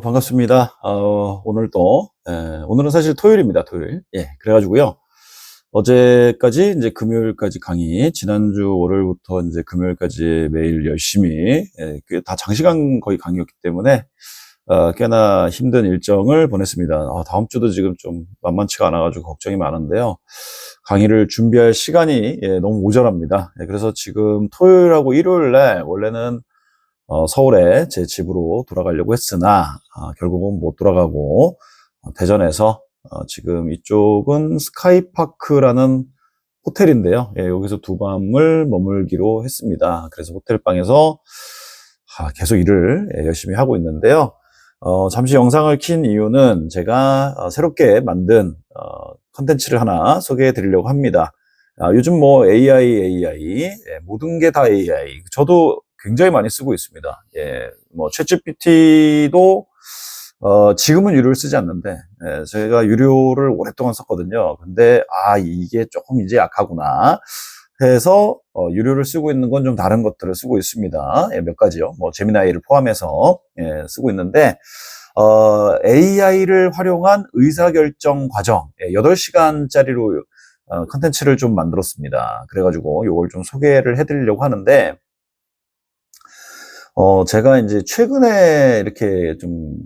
반갑습니다. 오늘 또, 오늘은 사실 토요일입니다, 토요일. 예, 그래가지고요. 어제까지 이제 금요일까지 강의, 지난주 월요일부터 이제 금요일까지 매일 열심히, 그게 다 장시간 거의 강의였기 때문에, 꽤나 힘든 일정을 보냈습니다. 다음 주도 지금 좀 만만치가 않아가지고 걱정이 많은데요. 강의를 준비할 시간이, 너무 모자랍니다. 그래서 지금 토요일하고 일요일 날, 원래는 서울에 제 집으로 돌아가려고 했으나 결국은 못 돌아가고 대전에서 지금 이쪽은 스카이파크라는 호텔인데요. 여기서 두 밤을 머물기로 했습니다. 그래서 호텔방에서 계속 일을 열심히 하고 있는데요. 잠시 영상을 킨 이유는 제가 새롭게 만든 컨텐츠를 하나 소개해 드리려고 합니다. 요즘 뭐 AI, 모든 게 다 AI. 저도 굉장히 많이 쓰고 있습니다. 뭐 챗GPT도 지금은 유료를 쓰지 않는데 제가 유료를 오랫동안 썼거든요. 근데 이게 조금 이제 약하구나 해서 유료를 쓰고 있는 건 좀 다른 것들을 쓰고 있습니다. 몇 가지요. 뭐 제미나이를 포함해서 쓰고 있는데 AI를 활용한 의사결정 과정 8시간짜리로 컨텐츠를 좀 만들었습니다. 그래가지고 이걸 좀 소개를 해드리려고 하는데 제가 이제 최근에 이렇게 좀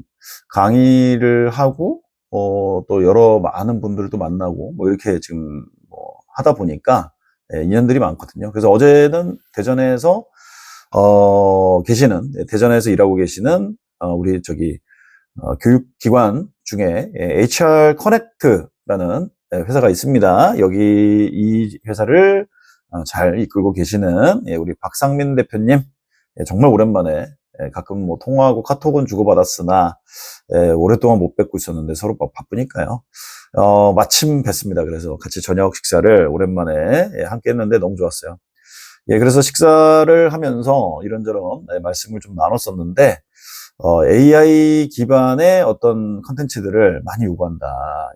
강의를 하고, 또 여러 많은 분들도 만나고, 뭐 이렇게 지금 뭐 하다 보니까, 인연들이 많거든요. 그래서 어제는 대전에서, 대전에서 일하고 계시는, 우리 교육기관 중에 HR 커넥트라는 회사가 있습니다. 여기 이 회사를 잘 이끌고 계시는 우리 박상민 대표님, 정말 오랜만에 가끔 뭐 통화하고 카톡은 주고받았으나 오랫동안 못 뵙고 있었는데 서로 바쁘니까요. 마침 뵀습니다. 그래서 같이 저녁 식사를 오랜만에 함께 했는데 너무 좋았어요. 그래서 식사를 하면서 이런저런 말씀을 좀 나눴었는데 AI 기반의 어떤 컨텐츠들을 많이 요구한다.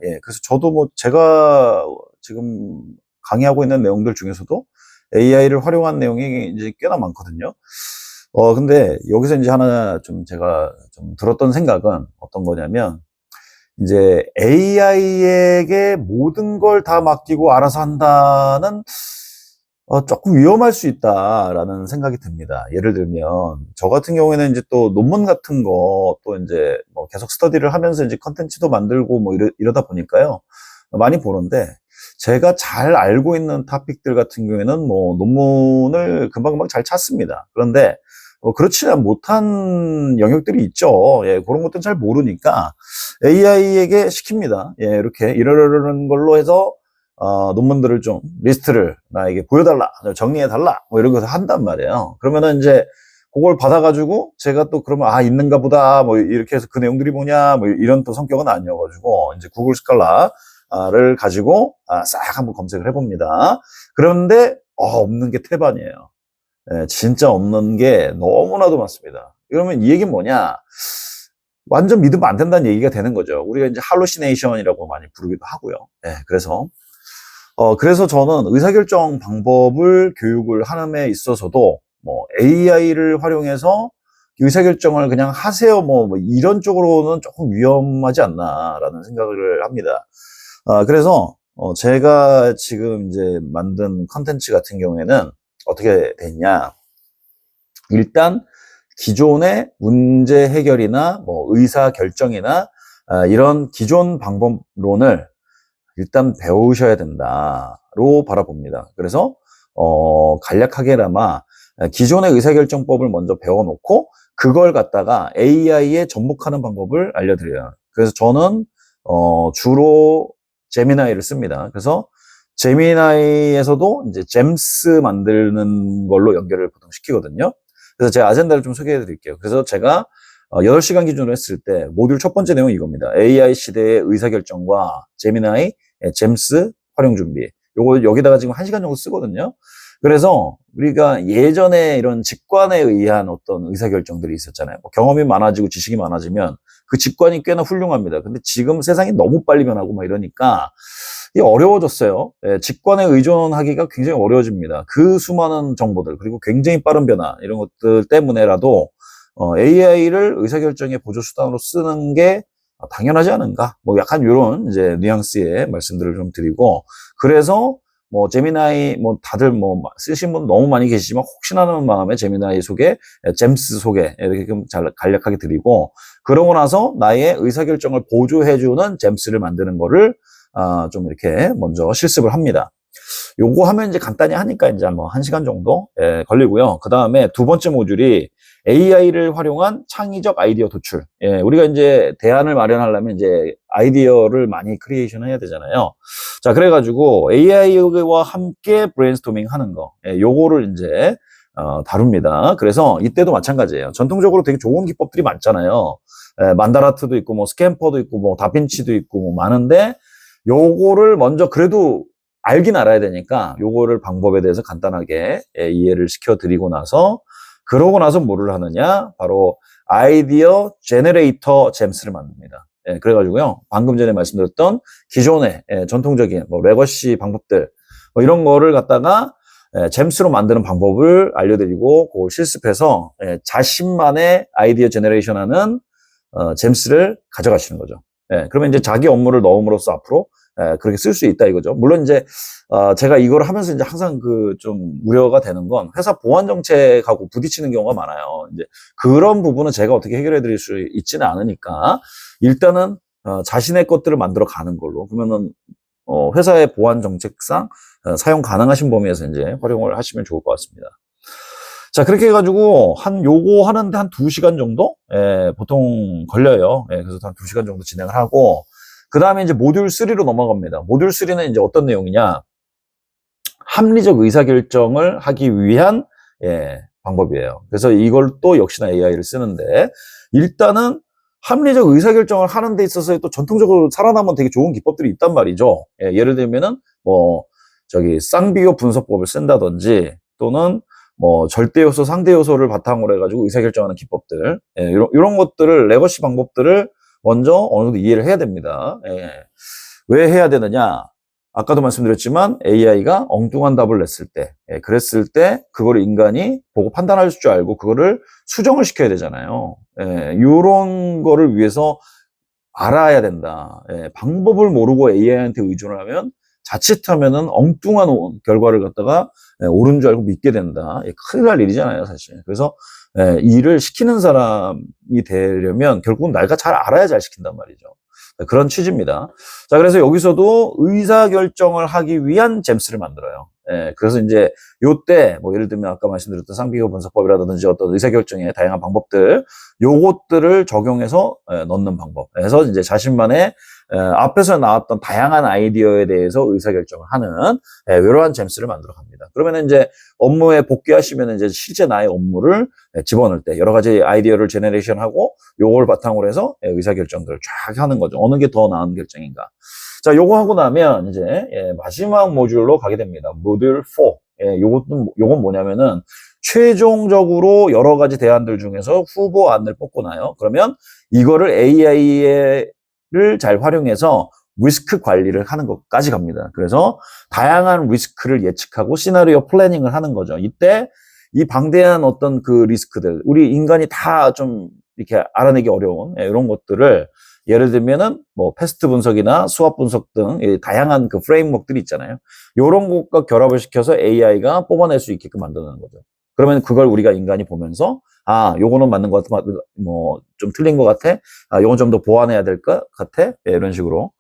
그래서 저도 뭐 제가 지금 강의하고 있는 내용들 중에서도 AI를 활용한 내용이 이제 꽤나 많거든요. 근데 여기서 이제 하나 좀 제가 좀 들었던 생각은 어떤 거냐면, 이제 AI에게 모든 걸 다 맡기고 알아서 한다는 조금 위험할 수 있다라는 생각이 듭니다. 예를 들면, 저 같은 경우에는 이제 또 논문 같은 거, 또 이제 뭐 계속 스터디를 하면서 이제 컨텐츠도 만들고 뭐 이러다 보니까요. 많이 보는데, 제가 잘 알고 있는 토픽들 같은 경우에는 뭐 논문을 금방금방 잘 찾습니다. 그런데 그렇지 못한 영역들이 있죠. 그런 것들은 잘 모르니까 AI에게 시킵니다. 이렇게 이러는 걸로 해서 논문들을 좀 리스트를 나에게 보여달라, 정리해달라, 뭐 이런 것을 한단 말이에요. 그러면은 이제 그걸 받아가지고 제가 또 그러면 있는가 보다 뭐 이렇게 해서 그 내용들이 뭐냐 뭐 이런 또 성격은 아니어가지고 이제 구글 스칼라를 가지고 싹 한번 검색을 해봅니다. 그런데 없는 게 태반이에요. 진짜 없는 게 너무나도 많습니다. 그러면 이 얘기는 뭐냐? 완전 믿으면 안 된다는 얘기가 되는 거죠. 우리가 이제 할루시네이션이라고 많이 부르기도 하고요. 그래서 저는 의사결정 방법을 교육을 하는 데 있어서도 뭐 AI를 활용해서 의사결정을 그냥 하세요 뭐 이런 쪽으로는 조금 위험하지 않나라는 생각을 합니다. 그래서 제가 지금 이제 만든 컨텐츠 같은 경우에는 어떻게 됐냐? 일단 기존의 문제 해결이나 뭐 의사 결정이나 이런 기존 방법론을 일단 배우셔야 된다로 바라봅니다. 그래서 간략하게나마 기존의 의사결정법을 먼저 배워놓고 그걸 갖다가 AI에 접목하는 방법을 알려드려요. 그래서 저는 주로 제미나이를 씁니다. 그래서 제미나이에서도 이제 잼스 만드는 걸로 연결을 보통 시키거든요. 그래서 제가 아젠다를 좀 소개해 드릴게요. 그래서 제가 8시간 기준으로 했을 때 모듈 첫 번째 내용이 이겁니다. AI 시대의 의사결정과 제미나이, 잼스 활용 준비. 요거 여기다가 지금 1시간 정도 쓰거든요. 그래서 우리가 예전에 이런 직관에 의한 어떤 의사결정들이 있었잖아요. 뭐 경험이 많아지고 지식이 많아지면 그 직관이 꽤나 훌륭합니다. 근데 지금 세상이 너무 빨리 변하고 막 이러니까 이게 어려워졌어요. 직관에 의존하기가 굉장히 어려워집니다. 그 수많은 정보들 그리고 굉장히 빠른 변화 이런 것들 때문에라도 AI를 의사결정의 보조 수단으로 쓰는 게 당연하지 않은가? 뭐 약간 이런 이제 뉘앙스의 말씀들을 좀 드리고, 그래서 뭐 제미나이 뭐 다들 뭐 쓰신 분 너무 많이 계시지만 혹시나 하는 마음에 제미나이 소개, 잼스 소개 이렇게 좀 잘 간략하게 드리고, 그러고 나서 나의 의사결정을 보조해주는 잼스를 만드는 거를 좀 이렇게 먼저 실습을 합니다. 요거 하면 이제 간단히 하니까 이제 뭐 1시간 정도 걸리고요. 그 다음에 두 번째 모듈이 AI를 활용한 창의적 아이디어 도출. 우리가 이제 대안을 마련하려면 이제 아이디어를 많이 크리에이션 해야 되잖아요. 자, 그래가지고 AI와 함께 브레인스토밍 하는 거. 요거를 이제 다룹니다. 그래서 이때도 마찬가지예요. 전통적으로 되게 좋은 기법들이 많잖아요. 만다라트도 있고 뭐 스캠퍼도 있고 뭐 다빈치도 있고 뭐 많은데, 요거를 먼저 그래도 알긴 알아야 되니까 요거를 방법에 대해서 간단하게 이해를 시켜드리고 나서, 그러고 나서 뭐를 하느냐, 바로 아이디어 제너레이터 잼스를 만듭니다. 그래가지고요, 방금 전에 말씀드렸던 기존의 전통적인 뭐 레거시 방법들 뭐 이런 거를 갖다가 잼스로 만드는 방법을 알려드리고, 그걸 실습해서 자신만의 아이디어 제너레이션하는 잼스를 가져가시는 거죠. 그러면 이제 자기 업무를 넣음으로써 앞으로 그렇게 쓸 수 있다 이거죠. 물론 이제 제가 이걸 하면서 이제 항상 그 좀 우려가 되는 건, 회사 보안 정책하고 부딪히는 경우가 많아요. 이제 그런 부분은 제가 어떻게 해결해 드릴 수 있지는 않으니까 일단은 자신의 것들을 만들어 가는 걸로, 그러면은 회사의 보안 정책상 사용 가능하신 범위에서 이제 활용을 하시면 좋을 것 같습니다. 자, 그렇게 해가지고 요거 하는데 한 2시간 정도 보통 걸려요. 그래서 한 2시간 정도 진행을 하고, 그 다음에 이제 모듈 3로 넘어갑니다. 모듈 3는 이제 어떤 내용이냐, 합리적 의사결정을 하기 위한 방법이에요. 그래서 이걸 또 역시나 AI를 쓰는데, 일단은 합리적 의사결정을 하는 데 있어서 또 전통적으로 살아남은 되게 좋은 기법들이 있단 말이죠. 예를 들면은 뭐 쌍비교 분석법을 쓴다든지, 또는 뭐 절대 요소, 상대 요소를 바탕으로 해가지고 의사결정하는 기법들, 이런 것들을, 레거시 방법들을 먼저 어느 정도 이해를 해야 됩니다. 왜 해야 되느냐? 아까도 말씀드렸지만 AI가 엉뚱한 답을 냈을 때, 그랬을 때 그거를 인간이 보고 판단할 줄 알고 그거를 수정을 시켜야 되잖아요. 이런 거를 위해서 알아야 된다. 방법을 모르고 AI한테 의존을 하면 자칫하면은 엉뚱한 결과를 갖다가 옳은 줄 알고 믿게 된다. 큰일 날 일이잖아요, 사실. 그래서 일을 시키는 사람이 되려면 결국은 내가 잘 알아야 잘 시킨단 말이죠. 그런 취지입니다. 자, 그래서 여기서도 의사결정을 하기 위한 잼스를 만들어요. 그래서 이제 요때 뭐 예를 들면 아까 말씀드렸던 쌍비교 분석법이라든지 어떤 의사결정의 다양한 방법들, 요것들을 적용해서 넣는 방법. 그래서 이제 자신만의 앞에서 나왔던 다양한 아이디어에 대해서 의사결정을 하는 이러한 잼스를 만들어 갑니다. 그러면 이제 업무에 복귀하시면 이제 실제 나의 업무를 집어넣을 때 여러 가지 아이디어를 제너레이션하고 요걸 바탕으로 해서 의사결정들을 쫙 하는 거죠. 어느 게 더 나은 결정인가. 자, 요거 하고 나면 이제 마지막 모듈로 가게 됩니다. 모듈 4. 요건 뭐냐면은 최종적으로 여러 가지 대안들 중에서 후보안을 뽑고 나요. 그러면 이거를 AI를 잘 활용해서 리스크 관리를 하는 것까지 갑니다. 그래서 다양한 리스크를 예측하고 시나리오 플래닝을 하는 거죠. 이때 이 방대한 어떤 그 리스크들, 우리 인간이 다 좀 이렇게 알아내기 어려운 이런 것들을, 예를 들면은 뭐 패스트 분석이나 수압 분석 등 다양한 그 프레임워크들이 있잖아요. 이런 것과 결합을 시켜서 AI가 뽑아낼 수 있게끔 만드는 거죠. 그러면 그걸 우리가 인간이 보면서 요거는 맞는 것 같아, 뭐 좀 틀린 것 같아, 요건 좀 더 보완해야 될 것 같아, 이런 식으로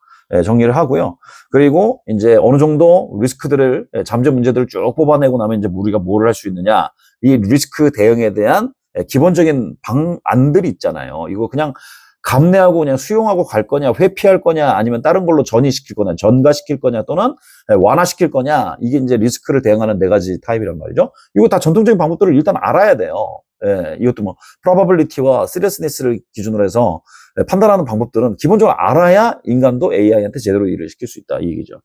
정리를 하고요. 그리고 이제 어느 정도 리스크들을, 잠재 문제들을 쭉 뽑아내고 나면 이제 우리가 뭘 할 수 있느냐, 이 리스크 대응에 대한 기본적인 방안들이 있잖아요. 이거 그냥 감내하고 그냥 수용하고 갈 거냐, 회피할 거냐, 아니면 다른 걸로 전이시킬 거냐, 전가시킬 거냐, 또는 완화시킬 거냐, 이게 이제 리스크를 대응하는 4가지 타입이란 말이죠. 이거 다 전통적인 방법들을 일단 알아야 돼요. 이것도 뭐 probability와 seriousness를 기준으로 해서 판단하는 방법들은 기본적으로 알아야 인간도 AI한테 제대로 일을 시킬 수 있다, 이 얘기죠.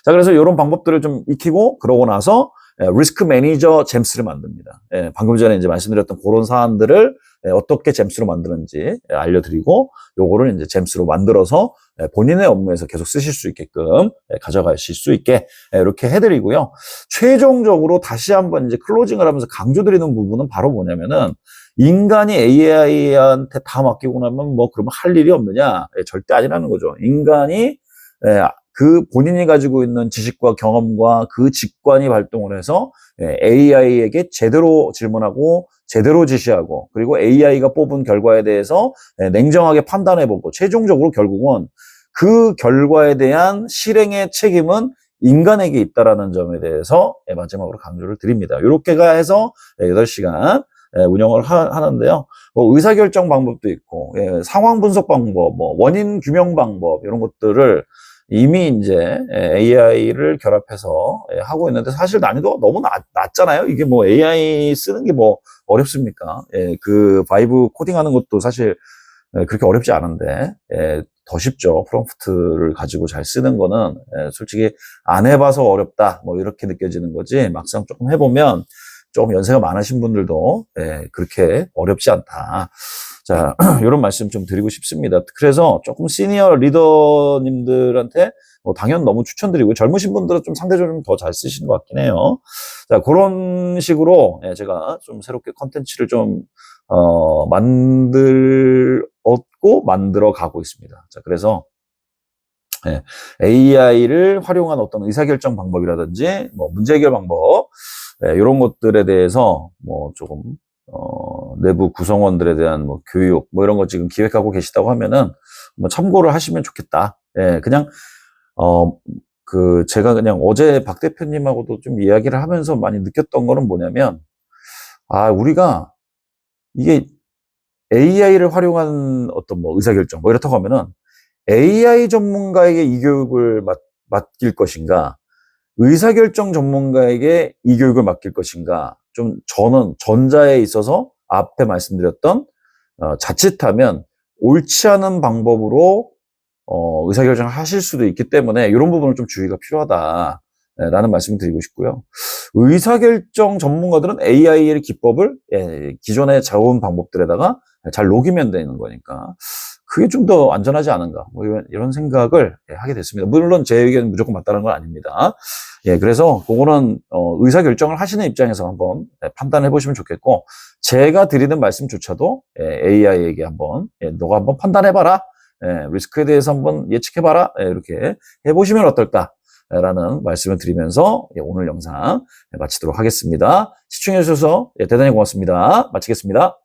자, 그래서 이런 방법들을 좀 익히고, 그러고 나서 리스크 매니저 잼스를 만듭니다. 방금 전에 이제 말씀드렸던 그런 사안들을 어떻게 잼스로 만드는지 알려드리고, 요거를 이제 잼스로 만들어서 본인의 업무에서 계속 쓰실 수 있게끔 가져가실 수 있게 이렇게 해드리고요. 최종적으로 다시 한번 이제 클로징을 하면서 강조드리는 부분은 바로 뭐냐면은, 인간이 AI한테 다 맡기고 나면 뭐 그러면 할 일이 없느냐? 절대 아니라는 거죠. 인간이 그 본인이 가지고 있는 지식과 경험과 그 직관이 발동을 해서 AI에게 제대로 질문하고 제대로 지시하고 그리고 AI가 뽑은 결과에 대해서 냉정하게 판단해보고 최종적으로 결국은 그 결과에 대한 실행의 책임은 인간에게 있다라는 점에 대해서 마지막으로 강조를 드립니다. 이렇게가 해서 8시간 운영을 하는데요. 뭐 의사결정 방법도 있고, 상황 분석 방법, 뭐 원인 규명 방법 이런 것들을 이미 이제 AI를 결합해서 하고 있는데 사실 난이도가 너무 낮잖아요. 이게 뭐 AI 쓰는 게 뭐 어렵습니까? 그 바이브 코딩하는 것도 사실 그렇게 어렵지 않은데 더 쉽죠. 프롬프트를 가지고 잘 쓰는 거는 솔직히 안 해봐서 어렵다 뭐 이렇게 느껴지는 거지 막상 조금 해보면 조금 연세가 많으신 분들도 그렇게 어렵지 않다. 자, 이런 말씀 좀 드리고 싶습니다. 그래서 조금 시니어 리더님들한테 당연 너무 추천드리고 젊으신 분들은 좀 상대적으로 더 잘 쓰시는 것 같긴 해요. 자, 그런 식으로 제가 좀 새롭게 컨텐츠를 좀 만들어 가고 있습니다. 자, 그래서 AI를 활용한 어떤 의사결정 방법이라든지 뭐 문제 해결 방법 이런 것들에 대해서 뭐 조금 내부 구성원들에 대한 뭐 교육 뭐 이런 거 지금 기획하고 계시다고 하면은 뭐 참고를 하시면 좋겠다. 그냥 제가 그냥 어제 박 대표님하고도 좀 이야기를 하면서 많이 느꼈던 거는 뭐냐면 우리가 이게 AI를 활용한 어떤 뭐 의사결정 뭐 이렇다고 하면은 AI 전문가에게 이 교육을 맡길 것인가, 의사결정 전문가에게 이 교육을 맡길 것인가, 좀 저는 전자에 있어서 앞에 말씀드렸던 자칫하면 옳지 않은 방법으로 의사결정을 하실 수도 있기 때문에 이런 부분은 좀 주의가 필요하다라는 말씀을 드리고 싶고요. 의사결정 전문가들은 AI의 기법을 기존에 자원 방법들에다가 잘 녹이면 되는 거니까 그게 좀 더 안전하지 않은가 뭐 이런 생각을 하게 됐습니다. 물론 제 의견은 무조건 맞다는 건 아닙니다. 그래서 그거는 의사결정을 하시는 입장에서 한번 판단해 보시면 좋겠고 제가 드리는 말씀조차도 AI에게 한번 너가 한번 판단해봐라. 리스크에 대해서 한번 예측해봐라. 이렇게 해보시면 어떨까라는 말씀을 드리면서 오늘 영상 마치도록 하겠습니다. 시청해주셔서 대단히 고맙습니다. 마치겠습니다.